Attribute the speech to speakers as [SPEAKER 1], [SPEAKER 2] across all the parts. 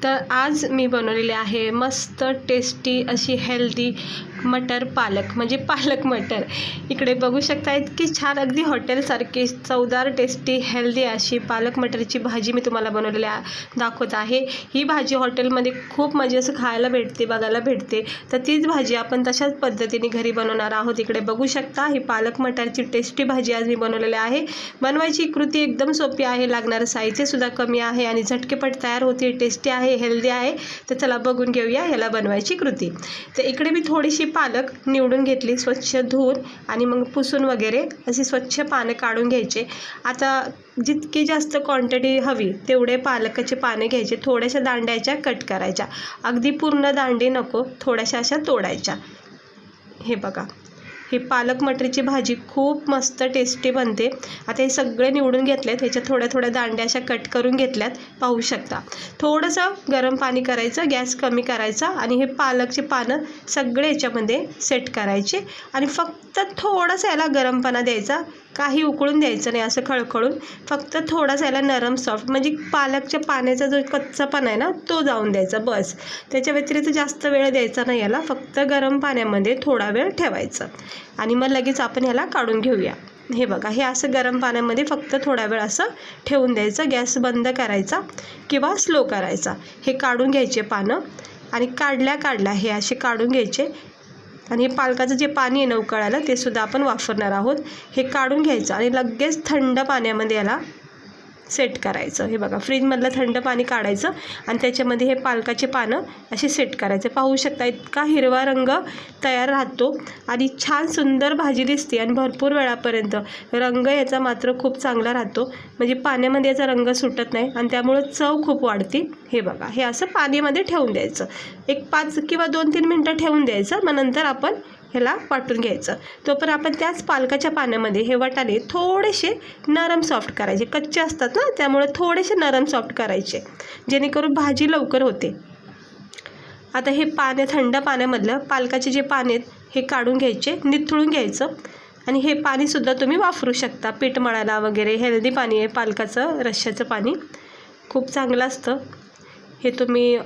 [SPEAKER 1] तर आज मी बनवलेली आहे मस्त टेस्टी अशी हेल्दी मटर पालक म्हणजे पालक मटर। इकडे बघू शकता इतकी छान अगदी हॉटेलसारखी चवदार टेस्टी हेल्दी अशी पालक मटरची भाजी मी तुम्हाला बनवलेली दाखवत आहे। ही भाजी हॉटेलमध्ये खूप म्हणजे असं खायला भेटते, बघायला भेटते, तर तीच भाजी आपण तशाच पद्धतीने घरी बनवणार आहोत। इकडे बघू शकता ही पालक मटरची टेस्टी भाजी आज मी बनवलेली आहे। बनवायची कृती एकदम सोपी आहे, लागणारं साहित्य सुद्धा कमी आहे आणि झटकेपट तयार होते, टेस्टी आहे, हेल्दी आहे। तर चला बघून घेऊया ह्याला बनवायची कृती। तर इकडे मी थोडीशी पालक निवडून घेतली, स्वच्छ धुवून आणि मग पुसून वगैरे अशी स्वच्छ पाने काढून घ्यायचे। आता जितकी जास्त क्वांटिटी हवी तेवढे पालकाचे पाने घ्यायचे, थोड्याशा दांड्याच्या कट करायच्या, अगदी पूर्ण दांडे नको, थोड्याशा अशा तोडायच्या। हे बघा, ही पालक मटरीची भाजी खूप मस्त टेस्टी बनते। आता हे सगळे निवडून घेतलेत, ह्याच्या थोड्या थोड्या दांड्या अशा कट करून घेतल्यात, पाहू शकता। थोडंसं गरम पाणी करायचं, गॅस कमी करायचा आणि हे पालकचे पानं सगळे याच्यामध्ये सेट करायचे आणि फक्त थोडासा याला गरमपणा द्यायचा, काही उकळून द्यायचं नाही, असं खळखळून, फक्त थोडासा याला नरम सॉफ्ट म्हणजे पालकच्या पाण्याचा जो कच्चापणा आहे ना तो जाऊन द्यायचा बस। त्याच्या व्यतिरिक्त जास्त वेळ द्यायचा नाही याला, फक्त गरम पाण्यामध्ये थोडा वेळ ठेवायचं आणि मग लगेच आपण ह्याला काढून घेऊया। हे बघा, हे असं गरम पाण्यामध्ये फक्त थोडा वेळ असं ठेवून द्यायचं, गॅस बंद करायचा किंवा स्लो करायचा। हे काढून घ्यायचे पानं आणि काढल्या हे असे काढून घ्यायचे आणि हे पालकाचं जे पाणी आहे ना उकळायला ते सुद्धा आपण वापरणार आहोत। हे काढून घ्यायचं आणि लगेच थंड पाण्यामध्ये याला सेट करायचं। हे बघा, फ्रीजमधलं थंड पाणी काढायचं आणि त्याच्यामध्ये हे पालकाचे पानं असे सेट करायचे। पाहू शकता इतका हिरवा रंग तयार राहतो आणि छान सुंदर भाजी दिसते आणि भरपूर वेळापर्यंत रंग याचा मात्र खूप चांगला राहतो, म्हणजे पाण्यामध्ये याचा रंग सुटत नाही आणि त्यामुळे चव खूप वाढते। हे बघा, हे असं पाण्यामध्ये ठेवून द्यायचं, एक 5 किंवा 2-3 मिनटं ठेवून द्यायचं, मग नंतर आपण ह्याला वाटून घ्यायचं। तोपर्यंत आपण त्याच पालकाच्या पाण्यामध्ये हे वाटाणे थोडेसे नरम सॉफ्ट करायचे, कच्चे असतात ना त्यामुळे थोडेसे नरम सॉफ्ट करायचे, जेणेकरून भाजी लवकर होते। आता हे थंड पाण्यामधलं पालकाचे जे पाने आहेत हे काढून घ्यायचे, निथळून घ्यायचं आणि हे पाणीसुद्धा तुम्ही वापरू शकता पीठ मळायला वगैरे। हेल्दी पाणी आहे, पालकाचं रश्श्याचं पाणी खूप चांगलं असतं। हे तुम्ही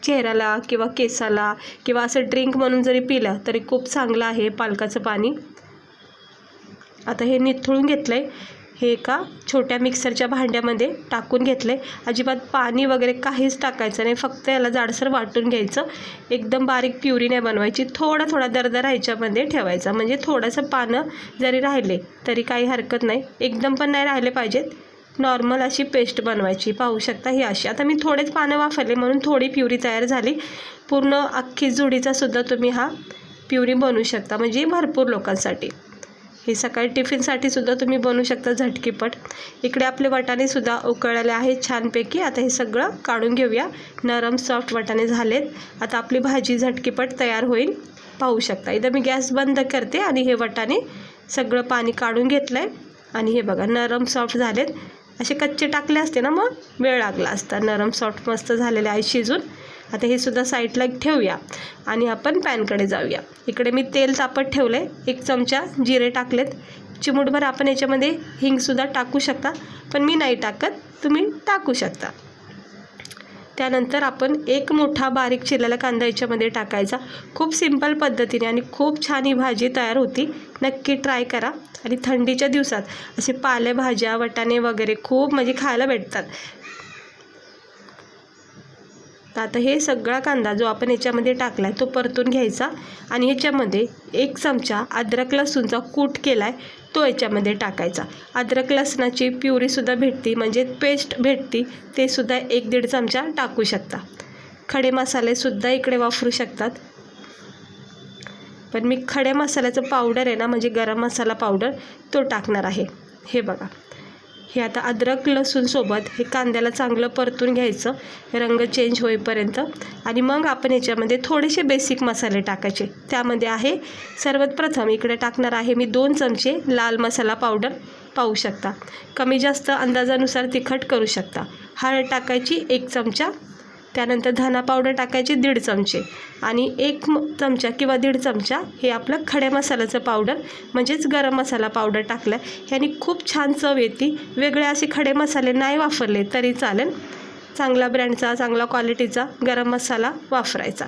[SPEAKER 1] चेहऱ्याला किंवा केसाला किंवा असं ड्रिंक म्हणून जरी पिलं तरी खूप चांगलं आहे पालकाचं पाणी। आता हे निथळून घेतलं आहे, हे एका छोट्या मिक्सरच्या भांड्यामध्ये टाकून घेतलं आहे। अजिबात पाणी वगैरे काहीच टाकायचं नाही, फक्त याला जाडसर वाटून घ्यायचं, एकदम बारीक प्युरी नाही बनवायची, थोडा दरदरा ह्याच्यामध्ये ठेवायचा, म्हणजे थोडंसं पानं जरी राहिले तरी काही हरकत नाही, एकदम पण नाही राहिले पाहिजेत, नॉर्मल अशी पेस्ट बनवायची। पाहू शकता ही अशी। आता मी थोडेच पानं वापरले म्हणून थोडी प्युरी तयार झाली, पूर्ण अख्खी जुडीचा सुद्धा तुम्ही हा प्युरी बनवू शकता, म्हणजे भरपूर लोकांसाठी। हे सकाळी टिफिनसाठी सुद्धा तुम्ही बनवू शकता झटकीपट। इकडे आपले वाटाणे सुद्धा उकळलेले आहेत छानपैकी। आता हे सगळं काढून घेऊया, नरम सॉफ्ट वाटाणे झालेत। आता आपली भाजी झटकीपट तयार होईल, पाहू शकता। इथं मी गॅस बंद करते आणि हे वाटाणे सगळं पाणी काढून घेतलं आहे आणि हे बघा नरम सॉफ्ट झालेत। असे कच्चे टाकले असते ना मग वेळ लागला असता, नरम सॉफ्ट मस्त झालेले आहे शिजून। आता हे सुद्धा साईडला ठेवूया आणि आपण पॅनकडे जाऊया। इकडे मी तेल तापत ठेवलं आहे, 1 चमचा जिरे टाकलेत, चिमूटभर आपण याच्यामध्ये हिंगसुद्धा टाकू शकता, पण मी नाही टाकत, तुम्ही टाकू शकता। त्यानंतर आपण 1 मोठा बारीक चिरलेला कांदा याच्यामध्ये टाकायचा। खूप सिंपल पद्धतीने आणि खूप छान ही भाजी तयार होती, नक्की ट्राय करा। आणि थंडीच्या दिवसात असे पालेभाज्या वाटाणे वगैरे खूप म्हणजे खायला भेटतात। तर आता हे सगळा कांदा जो आपण याच्यामध्ये टाकला आहे तो परतून घ्यायचा आणि याच्यामध्ये 1 चमचा अद्रक लसूणचा कूट केला आहे तो याच्यामध्ये टाकायचा। अद्रक लसणाची प्युरीसुद्धा भेटते, म्हणजे पेस्ट भेटते, ते सुद्धा 1-1.5 चमचा टाकू शकता। खडे मसालेसुद्धा इकडे वापरू शकतात, पण मी खडे मसाल्याचं पावडर आहे ना, म्हणजे गरम मसाला पावडर तो टाकणार आहे। हे बघा, हे आता अद्रक लसूणसोबत हे कांद्याला चांगलं परतून घ्यायचं, रंग चेंज होईपर्यंत, आणि मग आपण याच्यामध्ये थोडेसे बेसिक मसाले टाकायचे। त्यामध्ये आहे सर्वात प्रथम इकडे टाकणार आहे मी 2 चमचे लाल मसाला पावडर, पाहू शकता, कमी जास्त अंदाजानुसार तिखट करू शकता। हळद टाकायची 1 चमचा, त्यानंतर धना पावडर टाकायची 1.5 चमचे आणि 1 चमचा किंवा 1.5 चमचा हे आपलं खड्या मसाल्याचं पावडर म्हणजेच गरम मसाला पावडर टाकलं, ह्याने खूप छान चव येते। वेगळे असे खडे मसाले नाही वापरले तरी चालेल, चांगला ब्रँडचा, चांगला क्वालिटीचा गरम मसाला वापरायचा।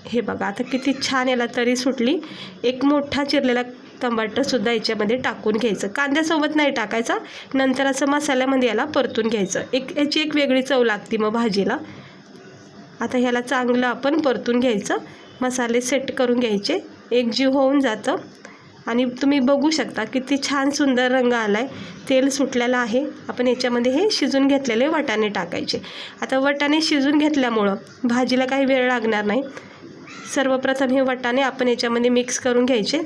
[SPEAKER 1] हे बघा आता किती छान याला तरी सुटली। एक मोठा चिरलेला टमाटरसुद्धा याच्यामध्ये टाकून घ्यायचं, कांद्यासोबत नाही टाकायचा, नंतर असं मसाल्यामध्ये याला परतून घ्यायचं। याची एक वेगळी चव लागते मग भाजीला। आता ह्याला चांगलं आपण परतून घ्यायचं, मसाले सेट करून घ्यायचे, एकजीव होऊन जातं। आणि तुम्ही बघू शकता किती छान सुंदर रंग आला आहे, तेल सुटलेलं आहे। आपण याच्यामध्ये हे शिजून घेतलेले वाटाणे टाकायचे। आता वाटाणे शिजून घेतल्यामुळं भाजीला काही वेळ लागणार नाही। सर्वप्रथम हे वाटाणे आपण याच्यामध्ये मिक्स करून घ्यायचे।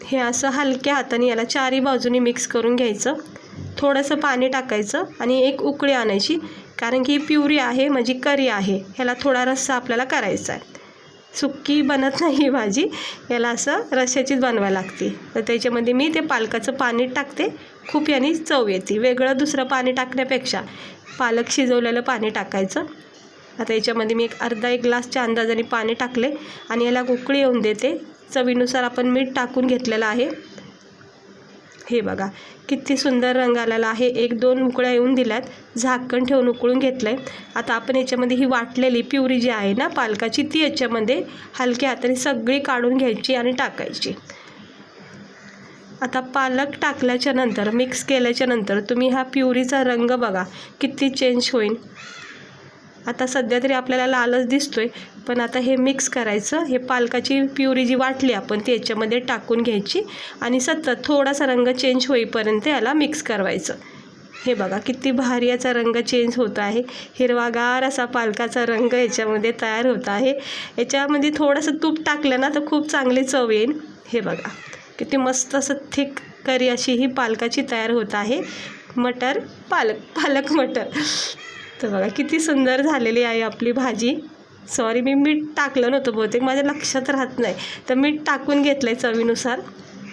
[SPEAKER 1] हे असं हलक्या हाताने याला चारी बाजूनी मिक्स करून घ्यायचं। थोडंसं पाणी टाकायचं आणि एक उकळी आणायची, कारण की प्युरी आहे म्हणजे करी आहे, ह्याला थोडा रस्सा आपल्याला करायचा आहे। सुक्की बनत नाही ही भाजी, याला असं रश्श्याचीच बनवायला लागते। तर त्याच्यामध्ये मी ते पालकाचं पाणी टाकते, खूप याने चव येते। वेगळं दुसरं पाणी टाकण्यापेक्षा पालक शिजवलेलं पाणी टाकायचं। आता याच्यामध्ये मी अर्धा ग्लासच्या अंदाजाने पाणी टाकले आणि याला उकळी येऊन देते। चवीनुसार आपण मीठ टाकून घेतलेलं आहे। हे बघा किती सुंदर रंग आलेला आहे। 1-2 उकळ्या येऊन दिल्यात, झाकण ठेवून उकळून घेतलं आहे। आता आपण याच्यामध्ये ही वाटलेली प्युरी जी आहे ना पालकाची, ती याच्यामध्ये हलक्या हाताने सगळी काढून घ्यायची आणि टाकायची। आता पालक टाकल्याच्या नंतर, मिक्स केल्याच्या नंतर तुम्ही हा प्युरीचा रंग बघा किती चेंज होईल। आता सध्या तरी आपल्याला लालच दिसतोय, पण आता हे मिक्स करायचं। हे पालकाची प्युरी जी वाटली आपण ती याच्यामध्ये टाकून घ्यायची आणि सतत थोडासा रंग चेंज होईपर्यंत याला मिक्स करायचं। हे बघा किती भारी याचा रंग चेंज होत आहे। हिरवागार असा पालकाचा रंग याच्यामध्ये तयार होत आहे। याच्यामध्ये थोडंसं तूप टाकलं ना तर खूप चांगली चव येईल। हे बघा किती मस्त असं थिक करी अशी ही पालकाची तयार होत आहे। मटर पालक मटर। तर बघा किती सुंदर झालेली आहे आपली भाजी। सॉरी, मी मीठ टाकलं नव्हतं, बहुतेक माझ्या लक्षात राहत नाही, तर मीठ टाकून घेतलं आहे चवीनुसार।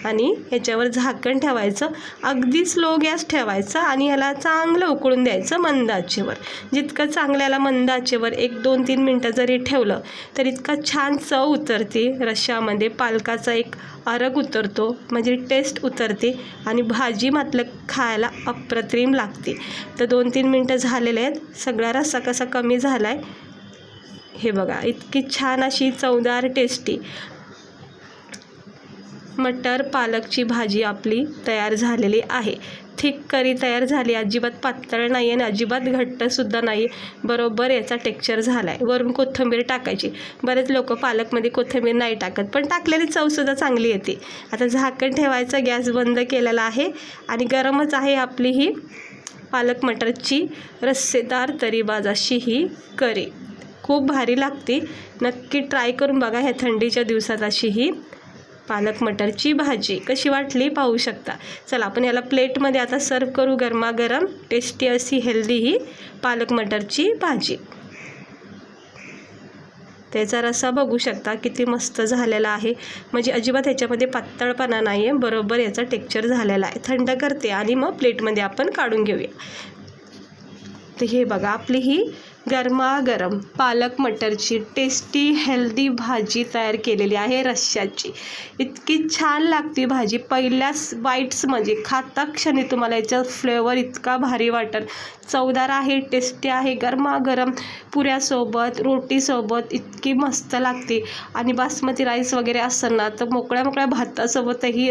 [SPEAKER 1] आणि ह्याच्यावर झाकण ठेवायचं, अगदी स्लो गॅस ठेवायचा आणि ह्याला चांगलं उकळून द्यायचं मंद आचेवर। जितकं चांगलं याला मंद आचेवर 1-2-3 मिनटं जरी ठेवलं तर इतका छान चव उतरते रश्श्यामध्ये, पालकाचा एक अर्क उतरतो, म्हणजे टेस्ट उतरते आणि भाजी मात्र खायला अप्रतिम लागते। तर 2-3 मिनटं झालेले आहेत, सगळा रस्सा कसा कमी झाला आहे। हे बघा इतकी छान अशी चवदार टेस्टी मटर पालकची भाजी आपली तयार झालेली आहे। थिक करी तयार झाली, अजिबात पातळ नाही आहे आणि अजिबात घट्टसुद्धा नाही, बरोबर याचा टेक्स्चर झाला आहे। वरून कोथिंबीर टाकायची, बरेच लोक पालकमध्ये कोथिंबीर नाही टाकत, पण टाकलेली चवसुद्धा चांगली येते। आता झाकण ठेवायचं, गॅस बंद केलेला आहे आणि गरमच आहे आपली ही पालक मटरची रस्सेदार तरीबाज अशी ही करी, खूप भारी लागते। नक्की ट्राय करून बघा ह्या थंडीच्या दिवसात अशी ही पालक मटरची भाजी। कशी वाटली पाहू शकता। चला आपण याला प्लेटमध्ये आता सर्व करू, गरमागरम टेस्टी अशी हेल्दी ही पालक मटरची भाजी। त्याचा रस्सा बघू शकता किती मस्त झालेला आहे, म्हणजे अजिबात ह्याच्यामध्ये पातळपणा नाही आहे, बरोबर याचा टेक्स्चर झालेला आहे। थंड करते आणि मग प्लेटमध्ये आपण काढून घेऊया। तर हे बघा आपली ही गरमागरम पालक मटरची टेस्टी हेल्दी भाजी तयार केलेली आहे रश्श्याची। इतकी छान लागते भाजी, पहिल्याच बाईट्स म्हणजे खाता क्षणी तुम्हाला याचा फ्लेवर इतका भारी वाटेल। चवदार आहे, टेस्टी आहे, गरमागरम पुऱ्यासोबत रोटीसोबत इतकी मस्त लागते। आणि बासमती राईस वगैरे असेल ना तर मोकळ्या भातासोबतही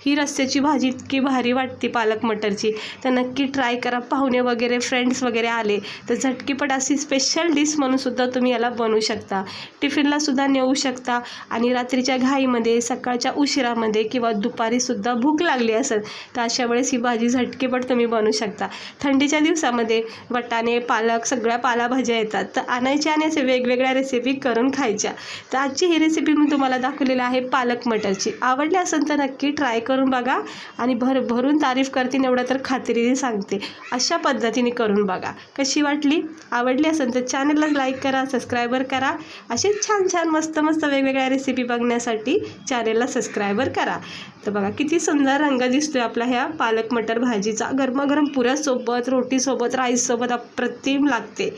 [SPEAKER 1] ही रस्स्याची भाजी इतकी भारी वाटते पालक मटरची। तर नक्की ट्राय करा। पाहुणे वगैरे फ्रेंड्स वगैरे आले तर झटकीपट अशी स्पेशल डिश म्हणून सुद्धा तुम्ही याला बनवू शकता, टिफिनला सुद्धा नेऊ शकता। आणि रात्रीच्या घाईमध्ये, सकाळच्या उशिरामध्ये किंवा दुपारीसुद्धा भूक लागली असेल तर अशा वेळेस ही भाजी झटकीपट तुम्ही बनवू शकता। थंडीच्या दिवसामध्ये वाटाणे पालक सगळ्या पालेभाज्या येतात, तर आणायच्या आणि असे वेगवेगळ्या रेसिपी करून खायच्या। तर आजची ही रेसिपी मी तुम्हाला दाखवलेली आहे पालक मटरची। आवडली असेल तर नक्की ट्राय करून बघा आणि भरभरून तारीफ करतील एवढं तर खात्रीने सांगते। अशा पद्धतीने करून बघा, कशी वाटली, आवडली असेल तर चॅनलला लाईक करा, सबस्क्रायबर करा। असे छान मस्त वेगवेगळ्या रेसिपी बघण्यासाठी चॅनलला सबस्क्रायबर करा। तर बघा किती सुंदर रंग दिसतोय आपला ह्या पालक मटर भाजीचा, गरमागरम पुऱ्यासोबत, रोटीसोबत, राईससोबत अप्रतिम लागते।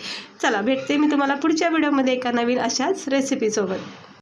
[SPEAKER 1] चला भेटते मी तुम्हाला पुढच्या व्हिडिओमध्ये एका नवीन अशाच रेसिपीसोबत।